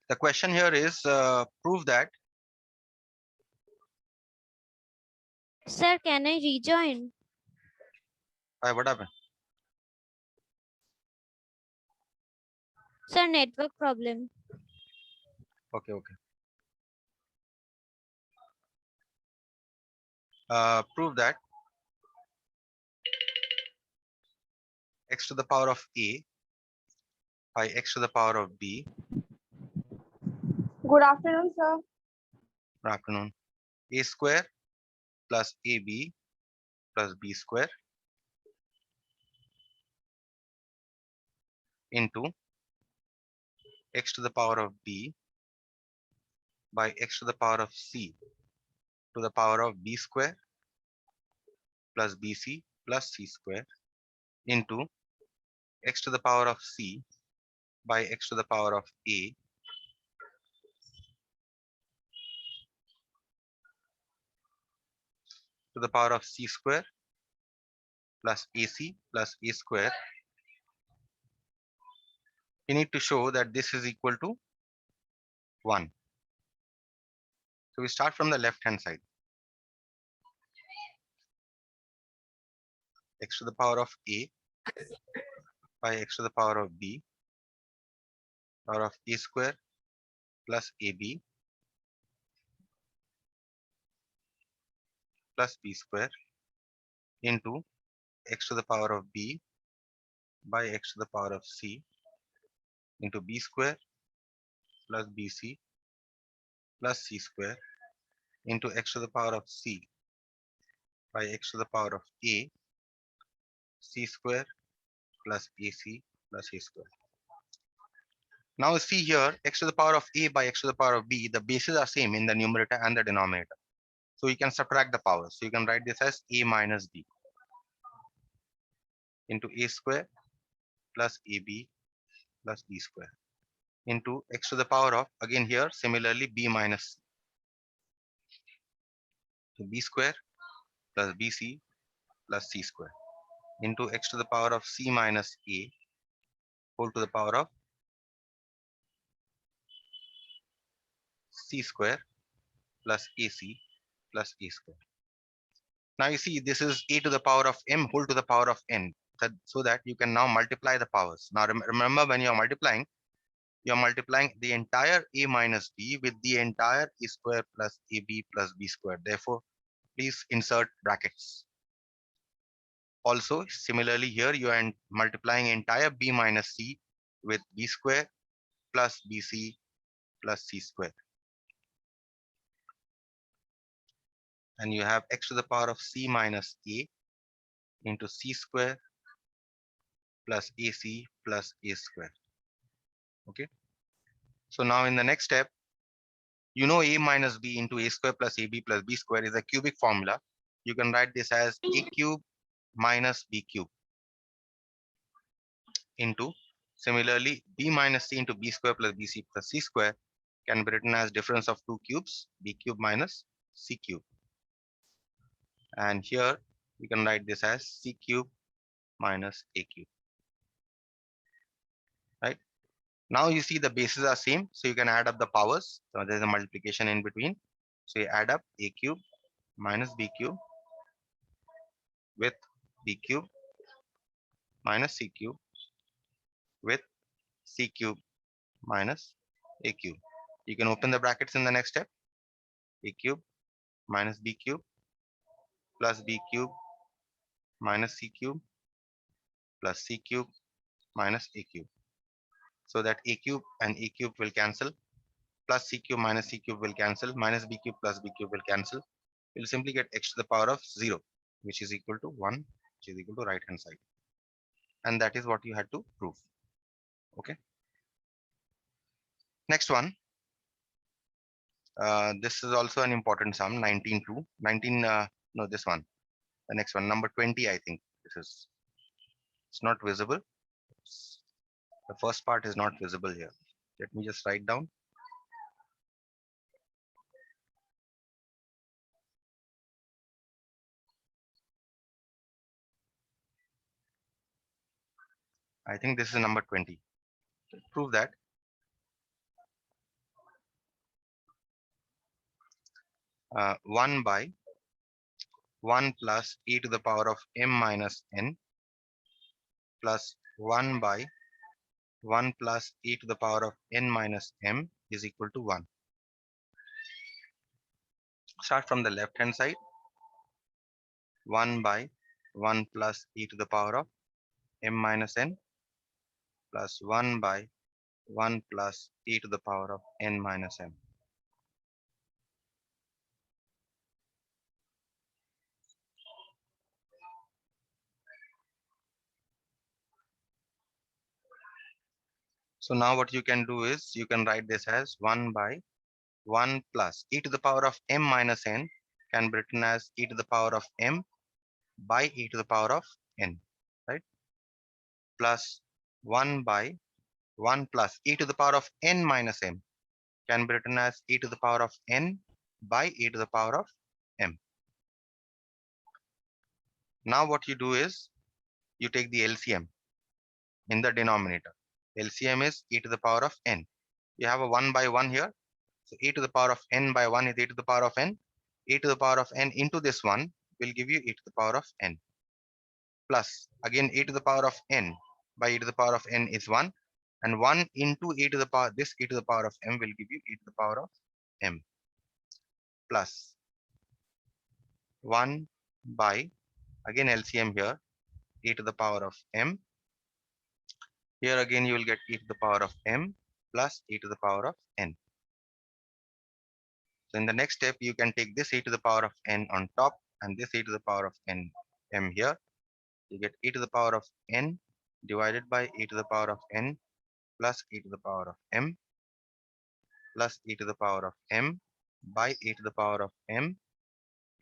The question here is prove that. Sir, can I rejoin? What happened? Sir, network problem. Okay, okay. Prove that x to the power of a by x to the power of b. Good afternoon, sir. Good afternoon. A square plus ab plus b square into x to the power of b by x to the power of c to the power of b square plus bc plus c square into x to the power of c by x to the power of a to the power of c square plus ac plus a square. We need to show that this is equal to 1. So we start from the left hand side. X to the power of a by x to the power of b power of a square plus ab plus b square into x to the power of b by x to the power of c into b square plus bc plus c square into x to the power of c by x to the power of a c square plus ac plus a square. Now see here, x to the power of a by x to the power of b, the bases are same in the numerator and the denominator. So you can subtract the powers. So you can write this as a minus b into a square plus ab plus b square into x to the power of, again here similarly, b minus c. So b square plus bc plus c square into x to the power of c minus a whole to the power of c square plus ac plus a square. Now you see this is a to the power of m whole to the power of n, so that you can now multiply the powers. Now remember, when you are multiplying the entire a minus b with the entire a square plus ab plus b square. Therefore, please insert brackets. Also, similarly here you are multiplying entire b minus c with b square plus bc plus c square. And you have x to the power of c minus a into c square plus ac plus a square. Okay. So now in the next step, you know a minus b into a square plus ab plus b square is a cubic formula. You can write this as a cube minus b cube into, similarly, b minus c into b square plus bc plus c square can be written as difference of two cubes, b cube minus c cube. And here we can write this as c cube minus a cube. Right? Now you see the bases are same, so you can add up the powers. So there's a multiplication in between. So you add up a cube minus b cube with b cube minus c cube with c cube minus a cube. You can open the brackets in the next step. A cube minus b cube plus b cube minus c cube plus c cube minus a cube. So that a cube and a cube will cancel, plus c cube minus c cube will cancel, minus b cube plus b cube will cancel. We'll simply get x to the power of 0, which is equal to 1, which is equal to right hand side. And that is what you had to prove. Okay. Next one. This is also an important sum, 19 to 19. No, this one. The next one, number 20, I think. It's not visible. The first part is not visible here. Let me just write down. I think this is number 20. Prove that 1 by 1 plus e to the power of m minus n plus 1 by 1 plus e to the power of n minus m is equal to 1. Start from the left hand side. 1 by 1 plus e to the power of m minus n plus 1 by 1 plus e to the power of n minus m. So now what you can do is you can write this as 1 by 1 plus e to the power of m minus n can be written as e to the power of m by e to the power of n, right? Plus 1 by 1 plus e to the power of n minus m can be written as e to the power of n by e to the power of m. Now what you do is you take the LCM in the denominator. LCM is e to the power of n. You have a 1 by 1 here. So e to the power of n by 1 is e to the power of n. E to the power of n into this 1 will give you e to the power of n. Plus again e to the power of n by e to the power of n is 1. And 1 into e to the power, this e to the power of m will give you e to the power of m. Plus 1 by, again LCM here, e to the power of m. Here again you will get e to the power of m plus e to the power of n. So in the next step, you can take this e to the power of n on top and this e to the power of n m here. You get e to the power of n divided by e to the power of n plus e to the power of m plus e to the power of m by e to the power of m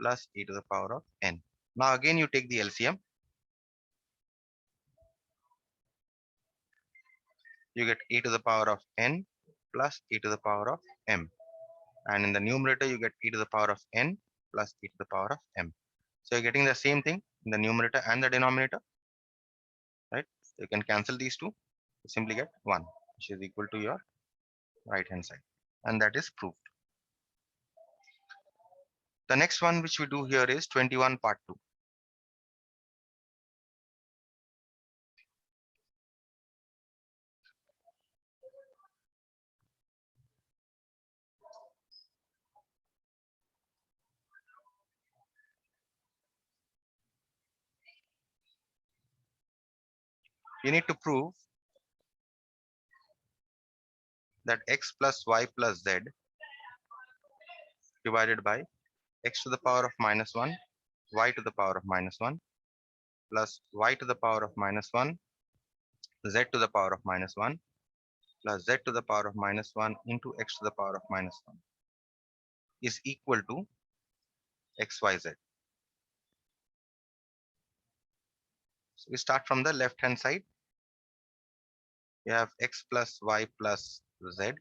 plus e to the power of n. Now again you take the LCM. You get e to the power of n plus e to the power of m. And in the numerator, you get e to the power of n plus e to the power of m. So you're getting the same thing in the numerator and the denominator, right? You can cancel these two. You simply get 1, which is equal to your right hand side. And that is proved. The next one which we do here is 21 part 2. You need to prove that x plus y plus z divided by x to the power of minus 1, y to the power of minus 1, plus y to the power of minus 1, z to the power of minus 1, plus z to the power of minus 1 into x to the power of minus 1 is equal to xyz. So we start from the left hand side. You have x plus y plus z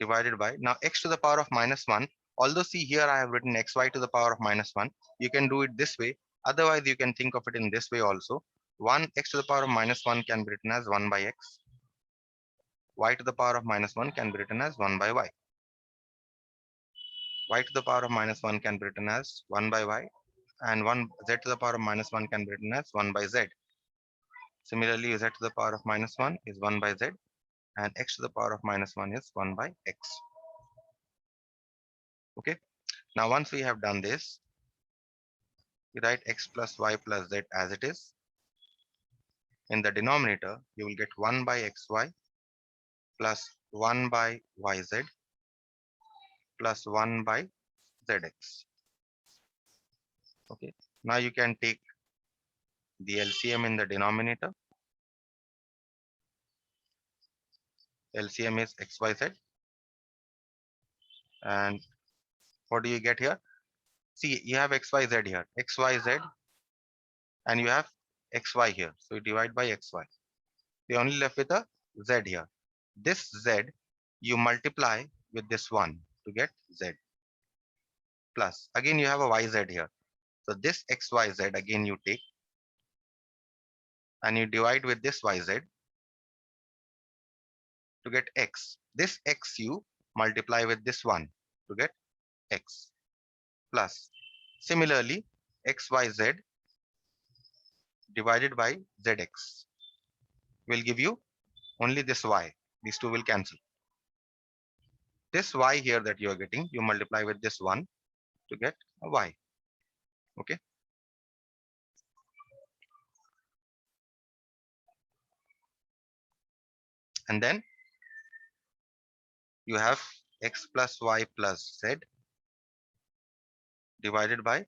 divided by, now x to the power of minus 1. Although see here I have written xy to the power of minus 1. You can do it this way. Otherwise you can think of it in this way also. 1 x to the power of minus 1 can be written as 1 by x. Y to the power of minus 1 can be written as 1 by y. Y to the power of minus 1 can be written as 1 by y. And 1 z to the power of minus 1 can be written as 1 by z. Similarly, z to the power of minus 1 is 1 by z. And x to the power of minus 1 is 1 by x. Okay. Now once we have done this, we write x plus y plus z as it is. In the denominator, you will get 1 by xy plus 1 by yz plus 1 by zx. Okay. Now you can take the LCM in the denominator. LCM is xyz. And what do you get here? See, you have xyz here, xyz, and you have xy here. So you divide by xy. You only left with a z here. This z you multiply with this 1 to get z. Plus, again you have a yz here. So this xyz again you take and you divide with this yz to get x. This x you multiply with this 1 to get x plus similarly xyz divided by zx will give you only this y. These two will cancel. This y here that you are getting, you multiply with this 1 to get a y. Okay. And then you have x plus y plus z divided by,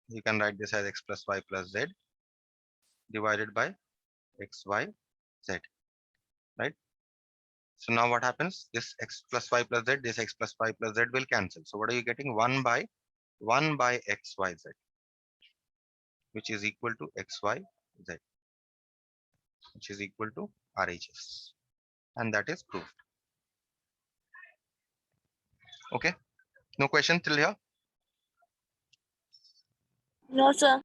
you can write this as x plus y plus z divided by x, y, z, right? So now what happens? This x plus y plus z, this x plus y plus z will cancel. So what are you getting? 1 by x, y, z, which is equal to x, y, z, which is equal to RHS. And that is proved. Okay. No question till here? No, sir.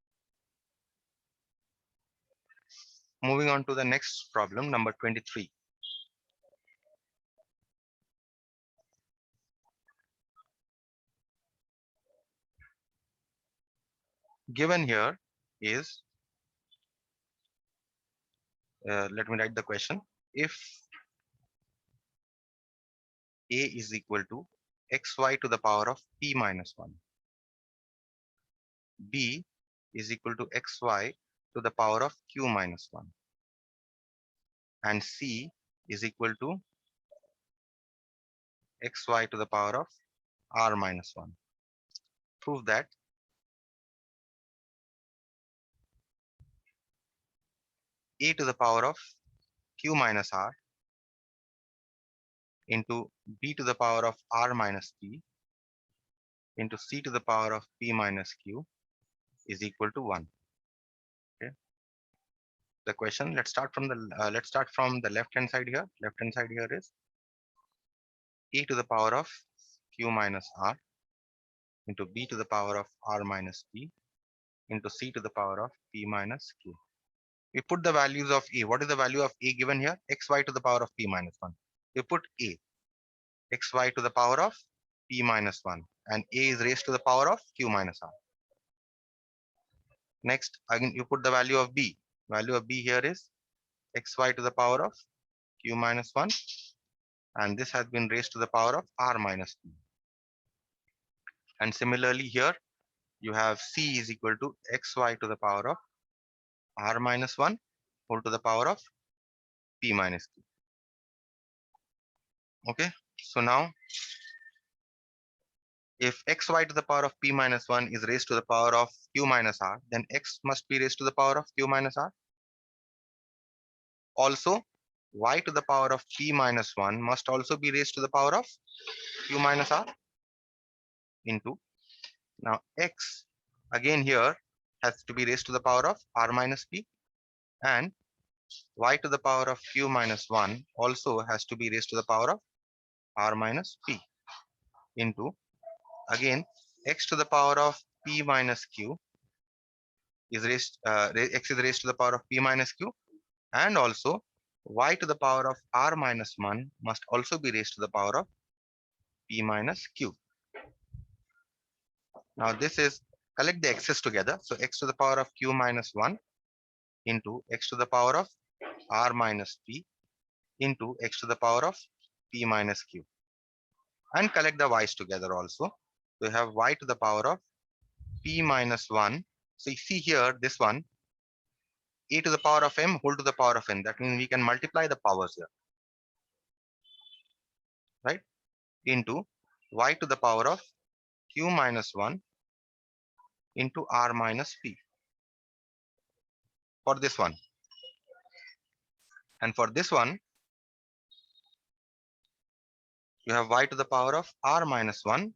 Moving on to the next problem, number 23. Given here is, let me write the question. If a is equal to xy to the power of p minus 1, b is equal to xy to the power of q minus 1, and c is equal to xy to the power of r minus 1. Prove that a to the power of q minus r into b to the power of r minus p into c to the power of p minus q is equal to 1. Okay. The question, let's start from the left hand side here. Left hand side here is a to the power of q minus r into b to the power of r minus p into c to the power of p minus q. We put the values of a. What is the value of a given here? Xy to the power of p minus 1. We put a, xy to the power of p minus 1, and a is raised to the power of q minus r. Next, again you put the value of b. Value of b here is xy to the power of q minus 1, and this has been raised to the power of r minus p. And similarly here, you have c is equal to xy to the power of r minus 1 whole to the power of p minus q. Okay, so now if xy to the power of p minus 1 is raised to the power of q minus r, then x must be raised to the power of q minus r. Also, y to the power of p minus 1 must also be raised to the power of q minus r into, now x again here has to be raised to the power of r minus p, and y to the power of q minus 1 also has to be raised to the power of r minus p into, again x to the power of p minus q is raised, x is raised to the power of p minus q, and also y to the power of r minus 1 must also be raised to the power of p minus q. Now this is, collect the x's together. So x to the power of q minus 1 into x to the power of r minus p into x to the power of p minus q, and collect the y's together also. So you have y to the power of p minus 1. So you see here this one, e to the power of m whole to the power of n. That means we can multiply the powers here, right? Into y to the power of q minus 1 into r minus p for this one. And for this one, you have y to the power of r minus 1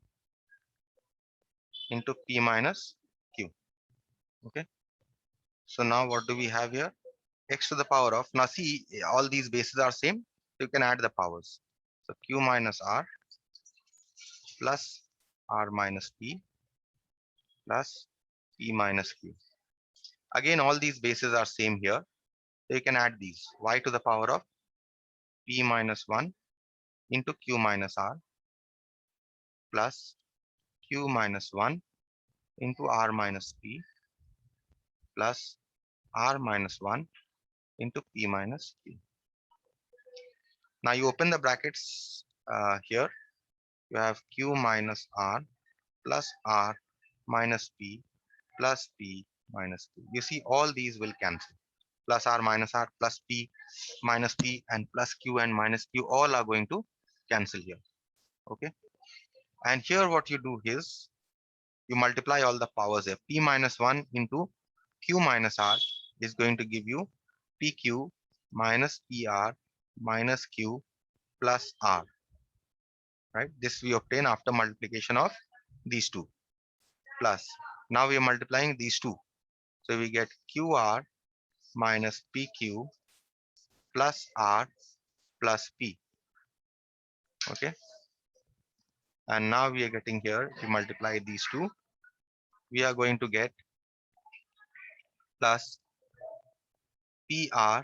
into p minus q. Okay. So now what do we have here? X to the power of, now see, all these bases are same. So you can add the powers. So q minus r plus r minus p plus p minus q. Again, all these bases are same here. So you can add these. Y to the power of p minus 1 into q minus r plus q minus 1 into r minus p plus r minus 1 into p minus p. Now you open the brackets here. You have q minus r plus r minus p plus p minus p. You see all these will cancel. Plus r plus p minus p and plus q and minus q all are going to cancel here. Okay. And here what you do is you multiply all the powers here. P minus 1 into q minus r is going to give you pq minus pr minus q plus r. Right? This we obtain after multiplication of these two. Plus, now we are multiplying these two. So we get qr minus pq plus r plus p. Okay. And now we are getting here, if we multiply these two, we are going to get plus pr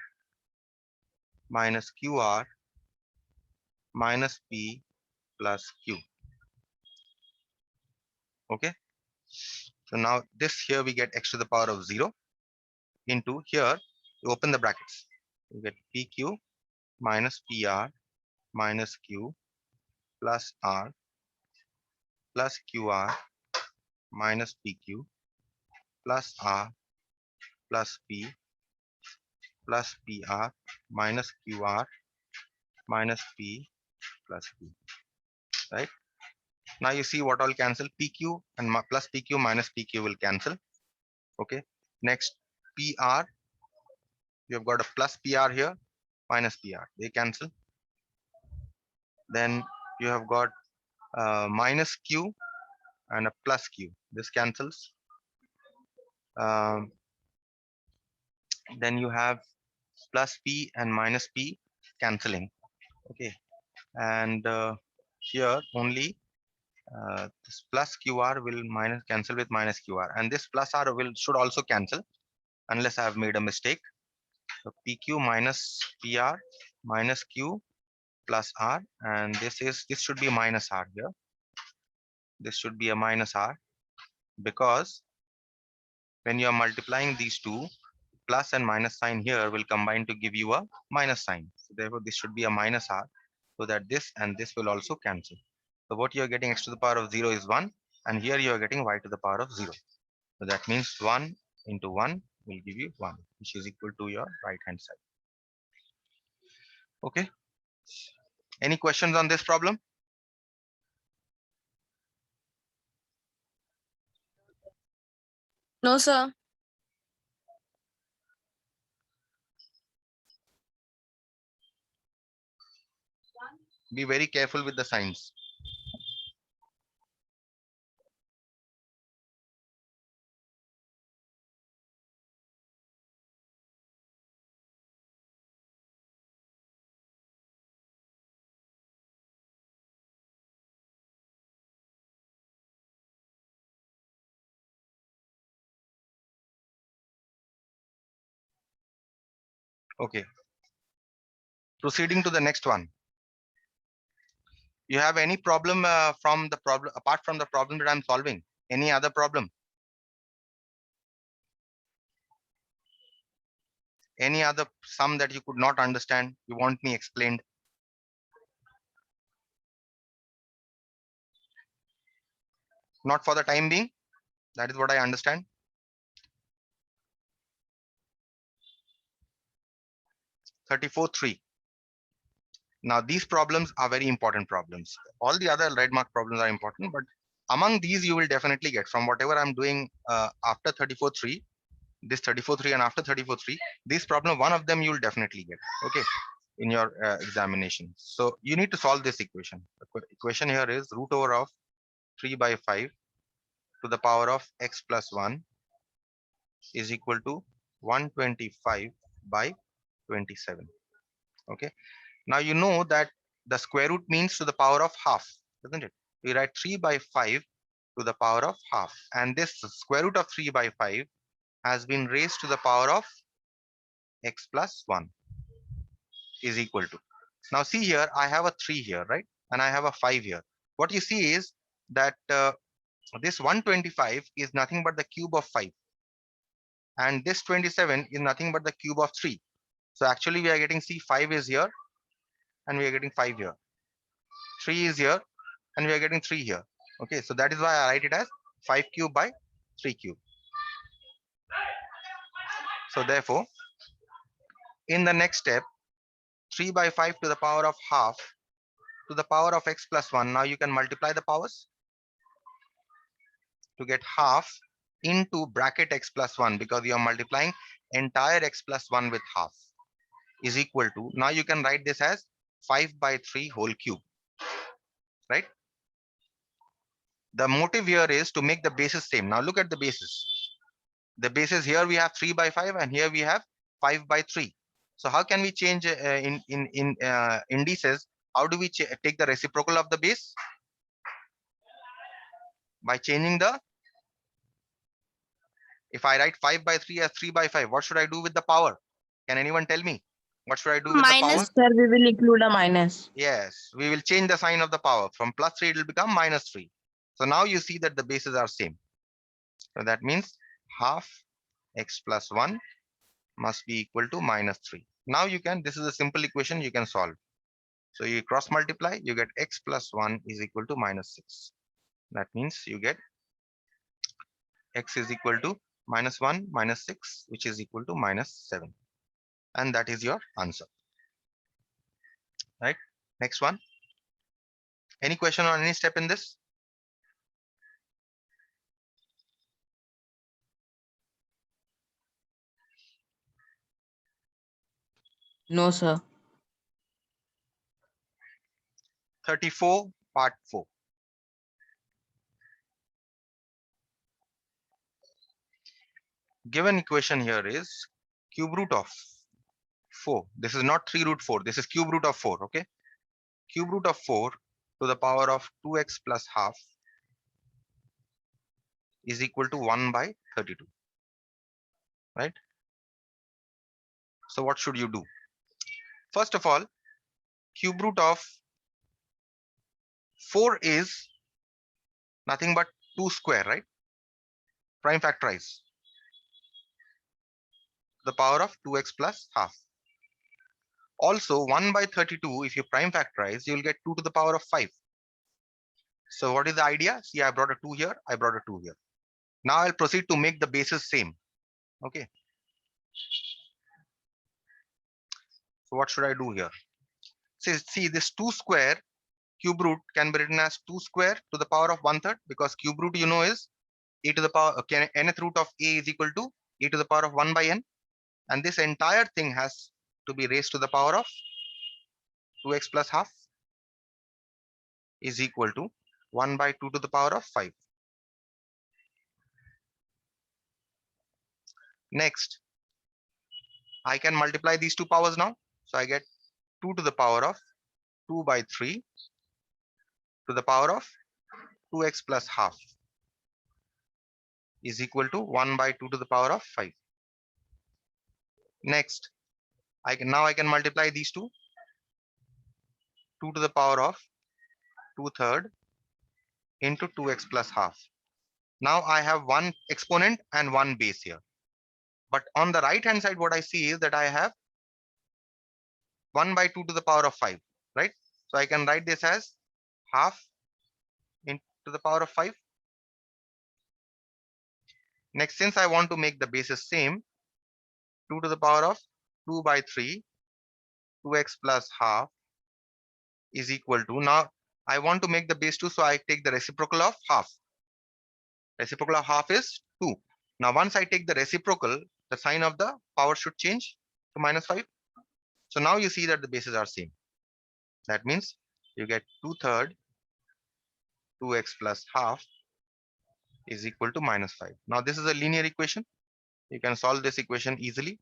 minus qr minus p plus q. Okay. So now this here we get x to the power of 0 into here, you open the brackets. You get pq minus pr minus q plus r plus qr minus pq plus r plus p plus pr minus qr minus p plus q. Right? Now you see what all cancel. PQ and plus PQ minus PQ will cancel. Okay. Next, PR. You have got a plus PR here, minus PR. They cancel. Then you have got minus Q and a plus Q. This cancels. Then you have plus P and minus P cancelling. Okay. And here only this plus QR will minus cancel with minus QR, and this plus R should also cancel unless I have made a mistake. So PQ minus PR minus Q plus R, and this should be a minus R here. This should be a minus R because when you are multiplying these two, plus and minus sign here will combine to give you a minus sign. So therefore this should be a minus R, so that this and this will also cancel. So what you are getting x to the power of 0 is 1, and here you are getting y to the power of 0. So that means 1 into 1 will give you 1, which is equal to your right hand side. Okay. Any questions on this problem? No, sir. Be very careful with the signs. Okay. Proceeding to the next one. You have any problem from the problem apart from the problem that I'm solving? Any other problem? Any other sum that you could not understand? You want me explained? Not for the time being. That is what I understand. (34)(3). Now these problems are very important problems. All the other red mark problems are important, but among these you will definitely get from whatever I'm doing after 34.3, this 34.3 and after 34.3, this problem, one of them you will definitely get. Okay, in your examination. So you need to solve this equation. The equation here is root over of 3 by 5 to the power of x plus 1 is equal to 125 by 27. Okay. Now you know that the square root means to the power of half, isn't it? We write 3 by 5 to the power of half, and this square root of 3 by 5 has been raised to the power of x plus 1 is equal to. Now see here, I have a 3 here, right? And I have a 5 here. What you see is that This 125 is nothing but the cube of 5. And this 27 is nothing but the cube of 3. So actually we are getting, see, 5 is here and we are getting 5 here. 3 is here and we are getting 3 here. Okay, so that is why I write it as 5 cube by 3 cube. So therefore, in the next step, 3 by 5 to the power of half to the power of x plus 1. Now you can multiply the powers to get half into bracket x plus 1, because you are multiplying entire x plus 1 with half, is equal to, now you can write this as 5 by 3 whole cube, right? The motive here is to make the bases same. Now look at the bases. The bases here we have 3 by 5 and here we have 5 by 3. So how can we change in indices? How do we take the reciprocal of the base? By changing the, if I write 5 by 3 as 3 by 5, what should I do with the power? Can anyone tell me? What should I do with the power? Yes, sir, we will include a minus. Yes, we will change the sign of the power. From plus 3, it will become minus 3. So now you see that the bases are same. So that means half x plus 1 must be equal to minus 3. Now you can, this is a simple equation you can solve. So you cross multiply, you get x plus 1 is equal to minus 6. That means you get x is equal to minus 1 minus 6, which is equal to minus 7. And that is your answer. Right? Next one. Any question on any step in this? No, sir. 34, part 4. Given equation here is cube root of 4. This is not 3 root 4. This is cube root of 4. Okay. Cube root of 4 to the power of 2x plus half is equal to 1 by 32. Right. So what should you do? First of all, cube root of 4 is nothing but 2 square, right? Prime factorize the power of 2x plus half. Also 1 by 32, if you prime factorize, you will get 2 to the power of 5. So what is the idea? See, I brought a 2 here, I brought a 2 here. Now I'll proceed to make the bases same. Okay. So what should I do here? See this 2 square cube root can be written as 2 square to the power of 1/3, because cube root you know is a to the power, okay, nth root of a is equal to a to the power of 1 by n. And this entire thing has to be raised to the power of 2x plus half is equal to 1 by 2 to the power of 5. Next, I can multiply these two powers now. So I get 2 to the power of 2 by 3 to the power of 2x plus half is equal to 1 by 2 to the power of 5. Next, I can multiply these two. 2 to the power of 2/3 into 2x plus half. Now I have one exponent and one base here. But on the right hand side, what I see is that I have 1 by 2 to the power of 5, right? So I can write this as half into the power of 5. Next, since I want to make the bases same, 2 to the power of 2 by 3, 2x plus half is equal to, now I want to make the base 2, so I take the reciprocal of half. Reciprocal of half is 2. Now once I take the reciprocal, the sign of the power should change to minus 5. So now you see that the bases are same. That means you get 2/3 2x plus half is equal to minus 5. Now this is a linear equation. You can solve this equation easily.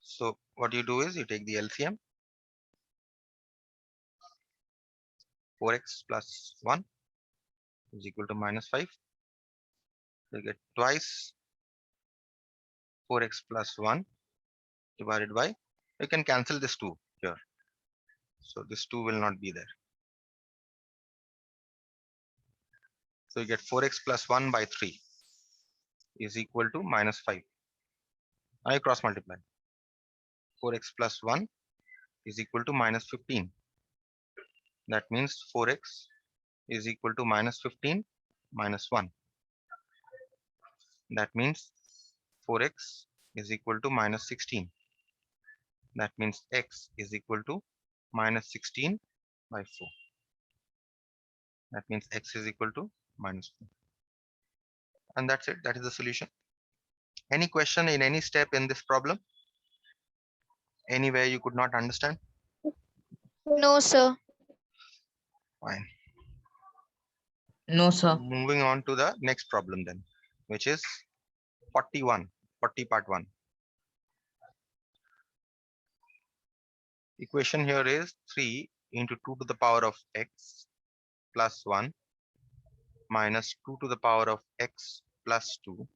So what you do is you take the LCM. 4x plus 1 is equal to minus 5. You get twice 4x plus 1 divided by, you can cancel this 2 here. So this 2 will not be there. So you get 4x plus 1 by 3 is equal to minus 5. Now you cross multiply. 4x plus 1 is equal to minus 15. That means 4x is equal to minus 15 minus 1. That means 4x is equal to minus 16. That means x is equal to minus 16 by 4. That means x is equal to minus 4. And that's it. That is the solution. Any question in any step in this problem? Anywhere you could not understand? No, sir. Fine. No, sir. Moving on to the next problem then, which is 40 part 1. Equation here is 3 into 2 to the power of x plus 1 minus 2 to the power of x plus 2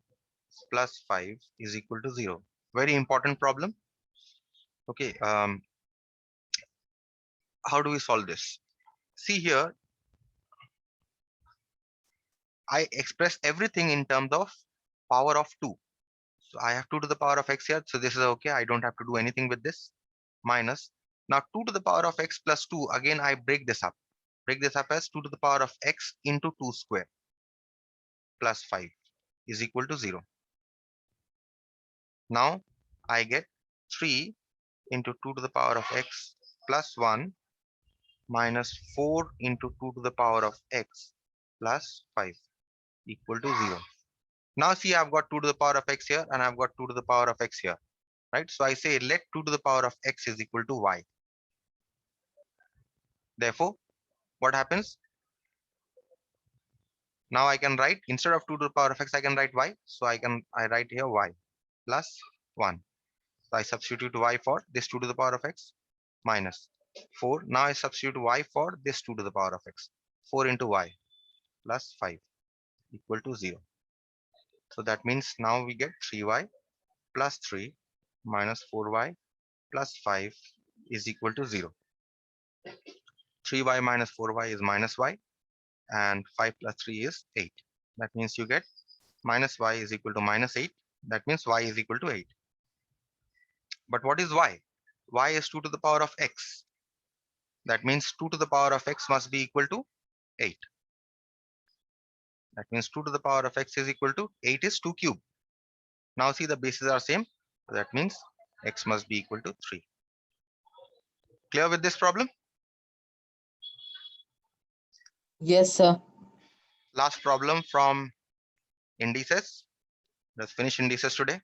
plus 5 is equal to 0. Very important problem. Okay, how do we solve this? See here, I express everything in terms of power of 2. So I have 2 to the power of x here. So this is okay. I don't have to do anything with this. Minus. Now 2 to the power of x plus 2. Again, I break this up. Break this up as 2 to the power of x into 2 square plus 5 is equal to 0. Now I get 3 into 2 to the power of x plus 1 minus 4 into 2 to the power of x plus 5 equal to 0. Now see, I've got 2 to the power of x here and I've got 2 to the power of x here, right? So I say let 2 to the power of x is equal to y. Therefore, what happens? Now I can write, instead of 2 to the power of x, I can write y. So I write here y plus 1. So I substitute y for this 2 to the power of x minus 4. Now I substitute y for this 2 to the power of x. 4 into y plus 5 equal to 0. So that means now we get 3y plus 3 minus 4y plus 5 is equal to 0. 3y minus 4y is minus y and 5 plus 3 is 8. That means you get minus y is equal to minus 8. That means y is equal to 8. But what is y? Y is 2 to the power of x. That means 2 to the power of x must be equal to 8. That means 2 to the power of x is equal to 8 is 2 cube. Now see, the bases are same. So that means x must be equal to 3. Clear with this problem? Yes, sir. Last problem from indices. Let's finish indices today.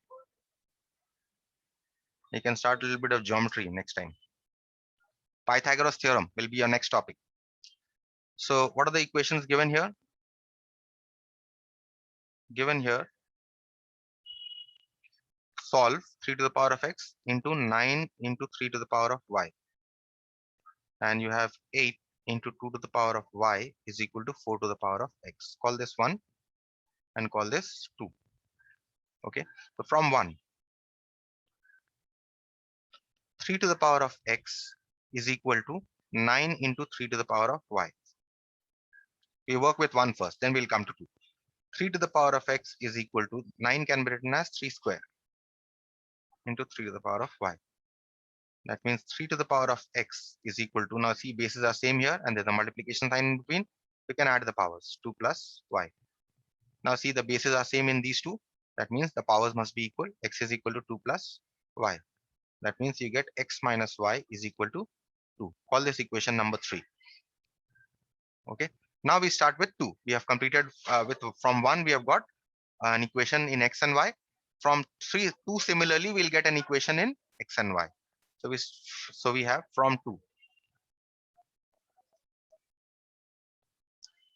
You can start a little bit of geometry next time. Pythagoras theorem will be your next topic. So what are the equations given here? Given here, solve 3 to the power of x into 9 into 3 to the power of y. And you have 8 into 2 to the power of y is equal to 4 to the power of x. Call this 1 and call this 2. Okay, so from 1, 3 to the power of x is equal to 9 into 3 to the power of y. We work with 1 first, then we'll come to 2. 3 to the power of x is equal to 9 can be written as 3 square into 3 to the power of y. That means 3 to the power of x is equal to, now see, bases are same here and there's a multiplication sign in between. We can add the powers, 2 plus y. Now see, the bases are same in these two. That means the powers must be equal. X is equal to 2 plus y. That means you get x minus y is equal to 2. Call this equation number 3. Okay. Now we start with 2. We have completed from 1 we have got an equation in x and y. From 2 similarly we'll get an equation in x and y. So we have from 2.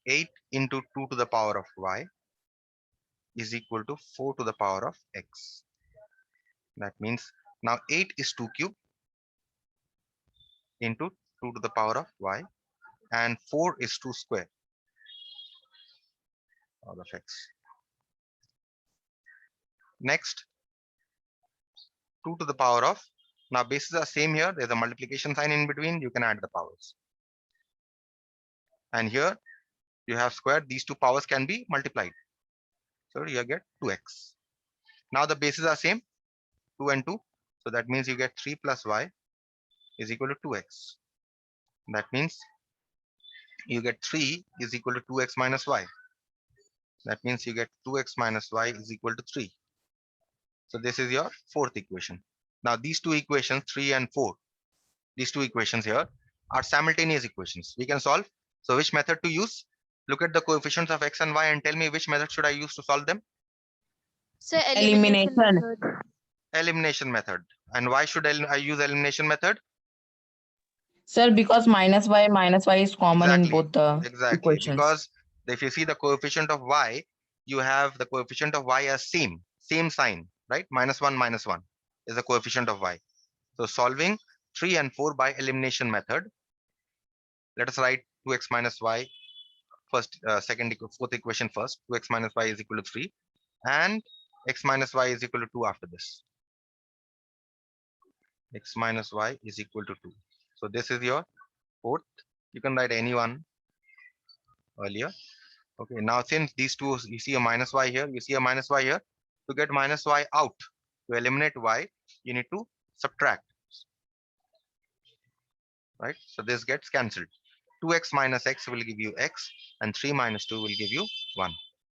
8 into 2 to the power of y is equal to 4 to the power of x. That means now 8 is 2 cube into 2 to the power of y and 4 is 2 square power of x. Next, 2 to the power of, now bases are same here. There's a multiplication sign in between. You can add the powers. And here you have squared, these two powers can be multiplied. So you get 2x. Now the bases are same, 2 and 2. So that means you get 3 plus y is equal to 2x. That means you get 3 is equal to 2x minus y. That means you get 2x minus y is equal to 3. So this is your fourth equation. Now these two equations, 3 and 4, these two equations here are simultaneous equations. We can solve. So which method to use? Look at the coefficients of x and y and tell me which method should I use to solve them? Sir, elimination Elimination. method. Elimination method. And why should I use elimination method? Sir, because minus y is common in Exactly. both the Exactly. equations. Because if you see the coefficient of y, you have the coefficient of y as same sign, right? -1, -1 is the coefficient of y. So solving 3 and 4 by elimination method. Let us write 2x minus y first, fourth equation first. 2x minus y is equal to 3 and x minus y is equal to 2 after this. X minus y is equal to 2. So this is your fourth. You can write any one earlier. Okay, now since these two, you see a minus y here, you see a minus y here. To get minus y out, to eliminate y, you need to subtract, right? So this gets cancelled. 2x minus x will give you x and 3 minus 2 will give you 1.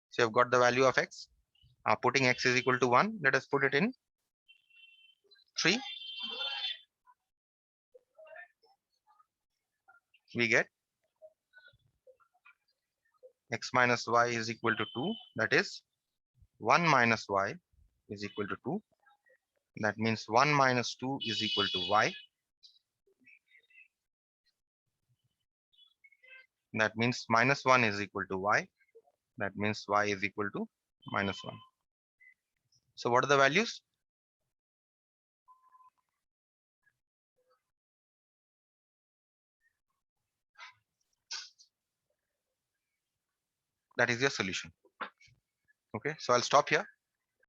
So you've got the value of x. Putting x is equal to 1, let us put it in 3. We get x minus y is equal to 2. That is 1 minus y is equal to 2. That means 1 minus 2 is equal to y. That means -1 is equal to y. That means y is equal to -1. So what are the values? That is your solution. Okay, so I'll stop here.